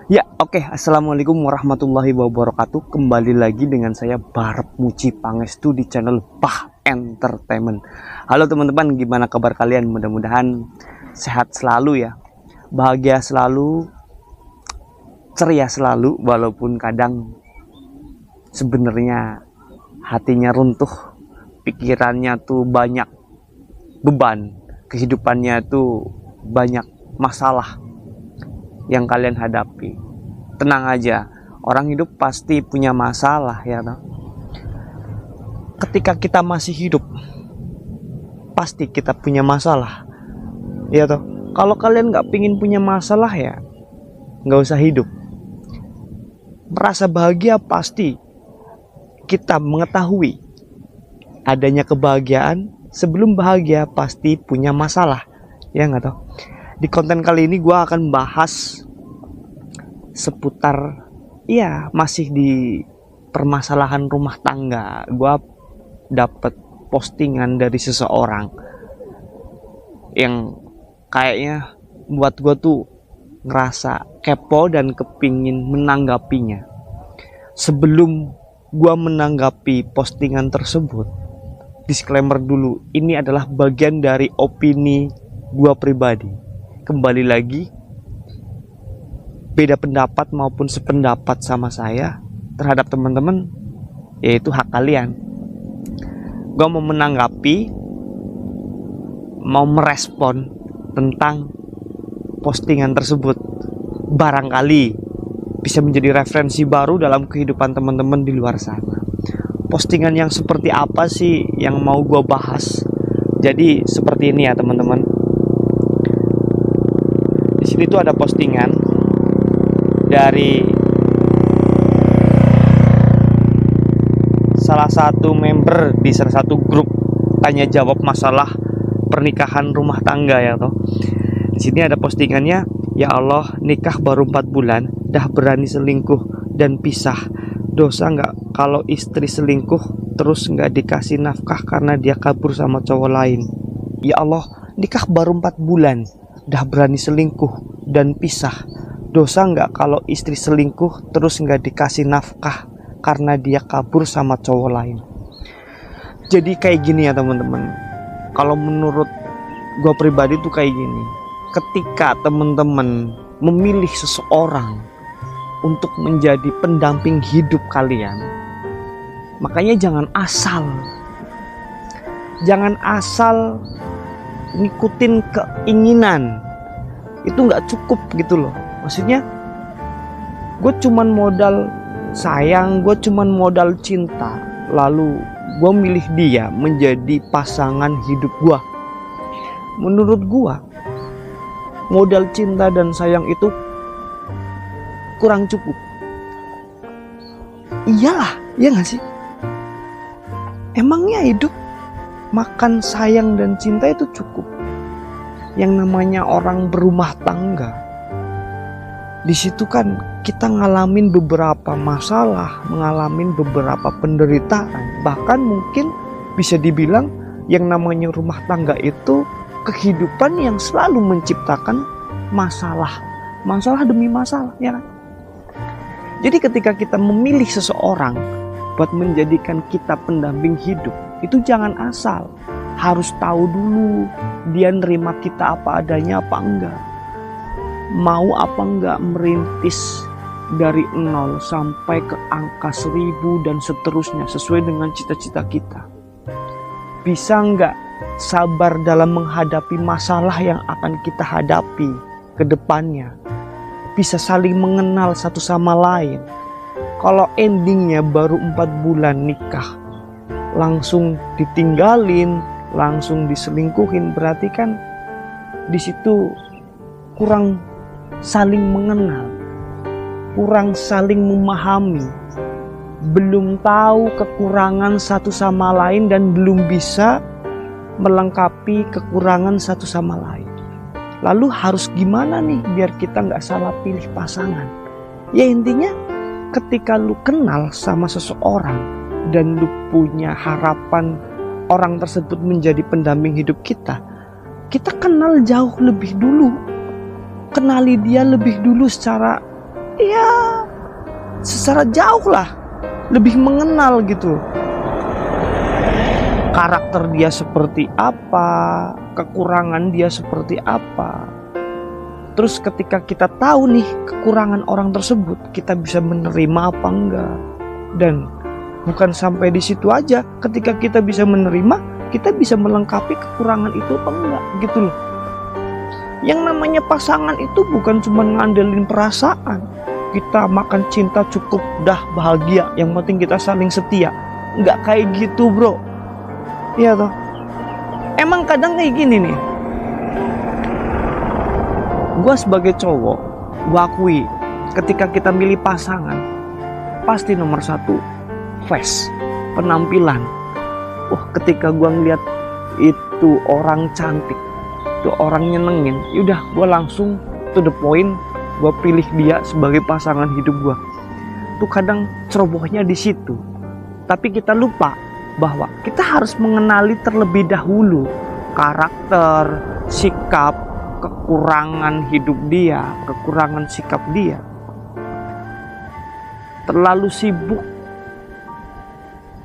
Ya, oke. Assalamualaikum warahmatullahi wabarakatuh. Kembali lagi dengan saya Barep Muci Pangestu di channel Bah Entertainment. Halo teman-teman, gimana kabar kalian? Mudah-mudahan sehat selalu ya. Bahagia selalu, ceria selalu, walaupun kadang sebenarnya hatinya runtuh, pikirannya tuh banyak beban, kehidupannya tuh banyak masalah yang kalian hadapi. Tenang aja, orang hidup pasti punya masalah ya toh. Ketika kita masih hidup, pasti kita punya masalah ya toh. Kalau kalian nggak pingin punya masalah ya nggak usah hidup. Merasa bahagia pasti kita mengetahui adanya kebahagiaan. Sebelum bahagia pasti punya masalah, ya nggak toh. Di konten kali ini gue akan bahas seputar, ya masih di permasalahan rumah tangga. Gue dapet postingan dari seseorang yang kayaknya buat gue tuh ngerasa kepo dan kepingin menanggapinya. Sebelum gue menanggapi postingan tersebut, disclaimer dulu, ini adalah bagian dari opini gue pribadi. Kembali lagi, beda pendapat maupun sependapat sama saya terhadap teman-teman, yaitu hak kalian. Gue mau menanggapi, mau merespon tentang postingan tersebut. Barangkali bisa menjadi referensi baru dalam kehidupan teman-teman di luar sana. Postingan yang seperti apa sih yang mau gue bahas? Jadi seperti ini ya teman-teman. Di sini tuh ada postingan dari salah satu member di salah satu grup tanya jawab masalah pernikahan rumah tangga ya toh. Di sini ada postingannya, ya Allah, nikah baru 4 bulan dah berani selingkuh dan pisah. Dosa nggak kalau istri selingkuh terus nggak dikasih nafkah karena dia kabur sama cowok lain? Ya Allah, nikah baru 4 bulan dah berani selingkuh dan pisah. Dosa nggak kalau istri selingkuh terus nggak dikasih nafkah karena dia kabur sama cowok lain? Jadi kayak gini ya teman-teman. Kalau menurut gue pribadi tuh kayak gini. Ketika teman-teman memilih seseorang untuk menjadi pendamping hidup kalian, makanya jangan asal ngikutin keinginan. Itu nggak cukup gitu loh. Maksudnya gue cuman modal sayang, gue cuman modal cinta, lalu gue milih dia menjadi pasangan hidup gue. Menurut gue modal cinta dan sayang itu kurang cukup. Iyalah, ya gak sih? Emangnya hidup makan sayang dan cinta itu cukup? Yang namanya orang berumah tangga, di situ kan kita ngalamin beberapa masalah, ngalamin beberapa penderitaan. Bahkan mungkin bisa dibilang yang namanya rumah tangga itu kehidupan yang selalu menciptakan masalah demi masalah, ya kan? Jadi ketika kita memilih seseorang buat menjadikan kita pendamping hidup, itu jangan asal. Harus tahu dulu dia nerima kita apa adanya apa enggak. Mau apa enggak merintis dari 0 sampai ke angka 1000 dan seterusnya sesuai dengan cita-cita kita. Bisa enggak sabar dalam menghadapi masalah yang akan kita hadapi ke depannya. Bisa saling mengenal satu sama lain. Kalau endingnya baru 4 bulan nikah langsung ditinggalin, langsung diselingkuhin, berarti kan di situ kurang saling mengenal, kurang saling memahami, belum tahu kekurangan satu sama lain dan belum bisa melengkapi kekurangan satu sama lain. Lalu harus gimana nih biar kita nggak salah pilih pasangan? Ya intinya ketika lu kenal sama seseorang dan lu punya harapan orang tersebut menjadi pendamping hidup kita, kita kenal jauh lebih dulu. Kenali dia lebih dulu secara ya secara jauh lah lebih mengenal gitu. Karakter dia seperti apa, kekurangan dia seperti apa. Terus ketika kita tahu nih kekurangan orang tersebut, kita bisa menerima apa enggak. Dan bukan sampai di situ aja, ketika kita bisa menerima, kita bisa melengkapi kekurangan itu apa enggak gitu loh. Yang namanya pasangan itu bukan cuma ngandelin perasaan. Kita makan cinta cukup dah bahagia, yang penting kita saling setia. Enggak kayak gitu bro. Iya toh. Emang kadang kayak gini nih. Gua sebagai cowok, gua akui ketika kita milih pasangan, pasti nomor satu face, penampilan. Ketika gua ngeliat itu orang cantik, itu orang nyenengin, yaudah gua langsung to the point, gua pilih dia sebagai pasangan hidup gua. Tuh kadang cerobohnya di situ. Tapi kita lupa bahwa kita harus mengenali terlebih dahulu karakter, sikap, kekurangan hidup dia, kekurangan sikap dia. Terlalu sibuk,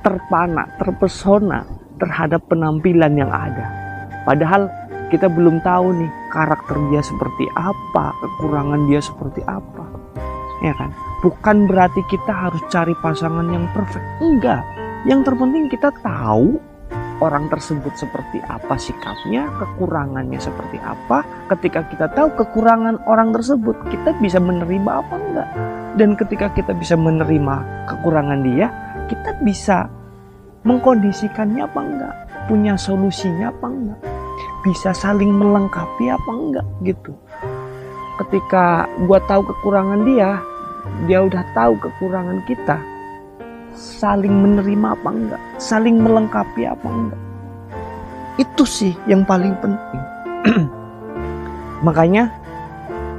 terpana, terpesona terhadap penampilan yang ada. Padahal kita belum tahu nih karakter dia seperti apa, kekurangan dia seperti apa. Ya kan? Bukan berarti kita harus cari pasangan yang perfect. Enggak. Yang terpenting kita tahu orang tersebut seperti apa sikapnya, kekurangannya seperti apa. Ketika kita tahu kekurangan orang tersebut, kita bisa menerima apa enggak. Dan ketika kita bisa menerima kekurangan dia, kita bisa mengkondisikannya apa enggak, punya solusinya apa enggak, bisa saling melengkapi apa enggak gitu. Ketika gua tahu kekurangan dia udah tahu kekurangan kita, saling menerima apa enggak, saling melengkapi apa enggak. Itu sih yang paling penting. Makanya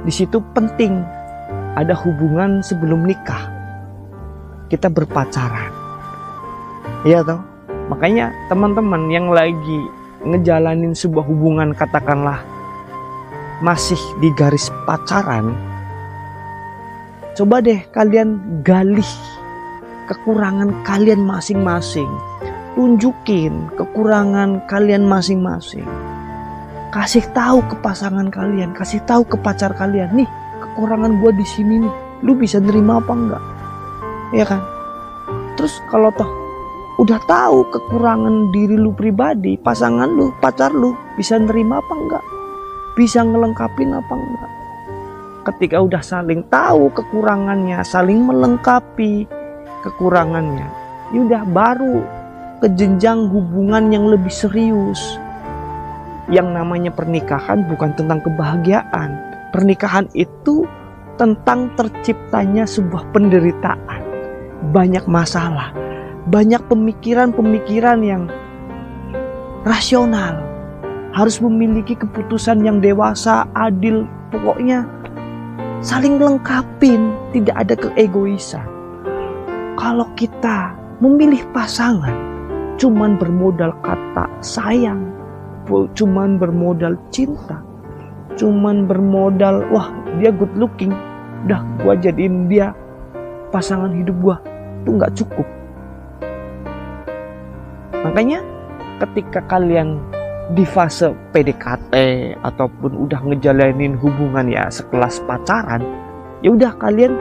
di situ penting ada hubungan sebelum nikah. Kita berpacaran. Iya toh? Makanya teman-teman yang lagi ngejalanin sebuah hubungan, katakanlah masih di garis pacaran, coba deh kalian gali kekurangan kalian masing-masing. Tunjukin kekurangan kalian masing-masing. Kasih tahu ke pasangan kalian, kasih tahu ke pacar kalian, nih kekurangan gue di sini nih, lu bisa nerima apa enggak? Ya kan? Terus kalau toh udah tahu kekurangan diri lu pribadi, pasangan lu, pacar lu bisa nerima apa enggak? Bisa ngelengkapin apa enggak? Ketika udah saling tahu kekurangannya, saling melengkapi kekurangannya, yaudah baru ke jenjang hubungan yang lebih serius. Yang namanya pernikahan bukan tentang kebahagiaan. Pernikahan itu tentang terciptanya sebuah penderitaan, banyak masalah, banyak pemikiran-pemikiran yang rasional, harus memiliki keputusan yang dewasa, adil, pokoknya saling melengkapin, tidak ada keegoisan. Kalau kita memilih pasangan cuman bermodal kata sayang, cuman bermodal cinta, cuman bermodal wah dia good looking, udah gua jadiin dia pasangan hidup gua, itu nggak cukup. Makanya ketika kalian di fase PDKT ataupun udah ngejalanin hubungan ya sekelas pacaran, ya udah kalian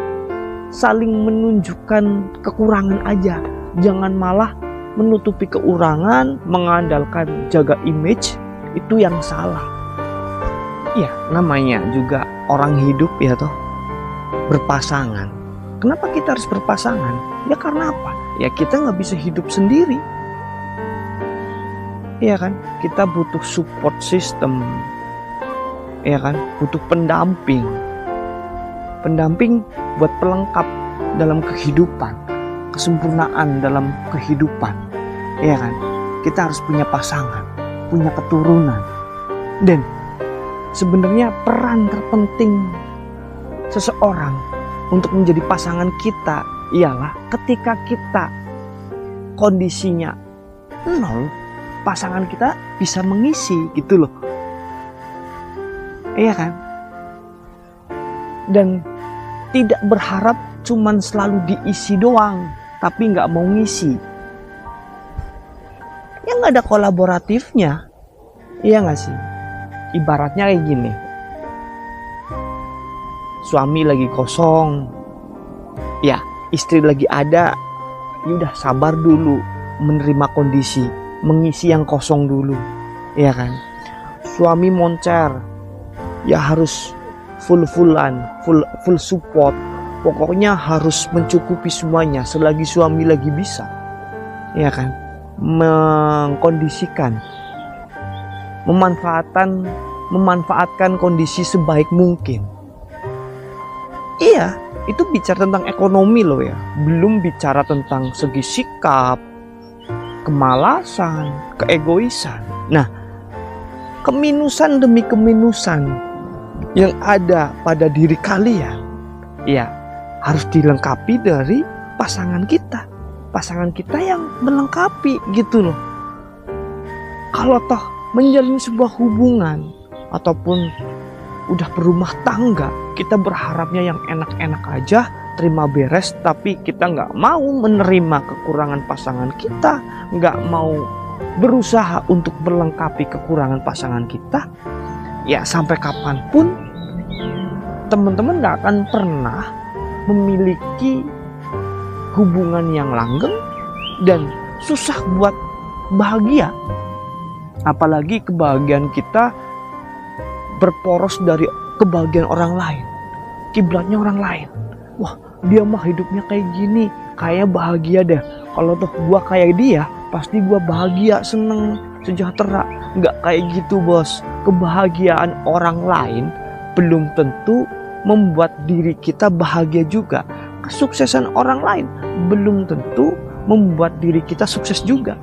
saling menunjukkan kekurangan aja, jangan malah menutupi kekurangan, mengandalkan jaga image, itu yang salah. Ya namanya juga orang hidup ya toh, berpasangan. Kenapa kita harus berpasangan? Ya karena apa? Ya kita nggak bisa hidup sendiri. Iya kan? Kita butuh support system. Iya kan? Butuh pendamping. Pendamping buat pelengkap dalam kehidupan, kesempurnaan dalam kehidupan. Iya kan? Kita harus punya pasangan, punya keturunan. Dan sebenarnya peran terpenting seseorang untuk menjadi pasangan kita ialah ketika kita kondisinya nol, pasangan kita bisa mengisi gitu loh. Iya kan? Dan Tidak berharap cuman selalu diisi doang, tapi nggak mau ngisi. Ya nggak ada kolaboratifnya. Iya nggak sih? Ibaratnya kayak gini. Suami lagi kosong. Ya, istri lagi ada. Ya udah sabar dulu, menerima kondisi, mengisi yang kosong dulu. Iya kan? Suami moncer. Ya harus full support. Pokoknya harus mencukupi semuanya selagi suami lagi bisa. Ya kan? Mengkondisikan, memanfaatkan kondisi sebaik mungkin. Iya, itu bicara tentang ekonomi loh ya. Belum bicara tentang segi sikap, kemalasan, keegoisan. Nah, keminusan demi keminusan yang ada pada diri kalian, ya harus dilengkapi dari pasangan kita. Pasangan kita yang melengkapi gitu loh. Kalau toh menjalin sebuah hubungan ataupun udah berumah tangga, kita berharapnya yang enak-enak aja, terima beres, tapi kita nggak mau menerima kekurangan pasangan kita, nggak mau berusaha untuk melengkapi kekurangan pasangan kita. Ya sampai kapanpun teman-teman gak akan pernah memiliki hubungan yang langgeng dan susah buat bahagia. Apalagi kebahagiaan kita berporos dari kebahagiaan orang lain, kiblatnya orang lain. Wah, dia mah hidupnya kayak gini, kayaknya bahagia deh. Kalau tuh gua kayak dia, pasti gua bahagia, seneng, sejahtera. Nggak kayak gitu bos. Kebahagiaan orang lain belum tentu membuat diri kita bahagia juga. Kesuksesan orang lain belum tentu membuat diri kita sukses juga.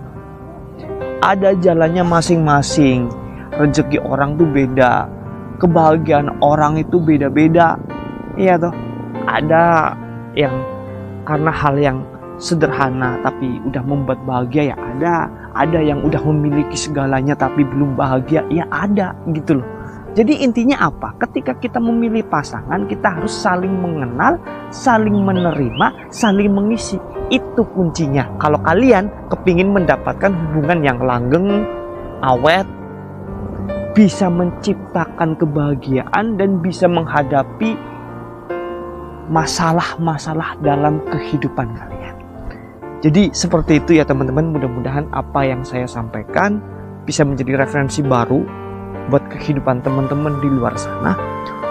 Ada jalannya masing-masing. Rezeki orang tuh beda, kebahagiaan orang itu beda-beda. Iya toh. Ada yang karena hal yang sederhana tapi udah membuat bahagia, ya ada yang udah memiliki segalanya tapi belum bahagia, ya ada gitu loh. Jadi intinya apa? Ketika kita memilih pasangan, kita harus saling mengenal, saling menerima, saling mengisi. Itu kuncinya. Kalau kalian kepingin mendapatkan hubungan yang langgeng, awet, bisa menciptakan kebahagiaan dan bisa menghadapi masalah-masalah dalam kehidupan kalian. Jadi seperti itu ya teman-teman, mudah-mudahan apa yang saya sampaikan bisa menjadi referensi baru buat kehidupan teman-teman di luar sana.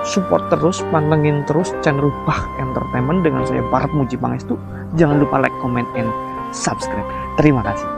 Support terus, pantengin terus channel Bah Entertainment dengan saya Barat Muji Pangestu. Jangan lupa like, comment, and subscribe. Terima kasih.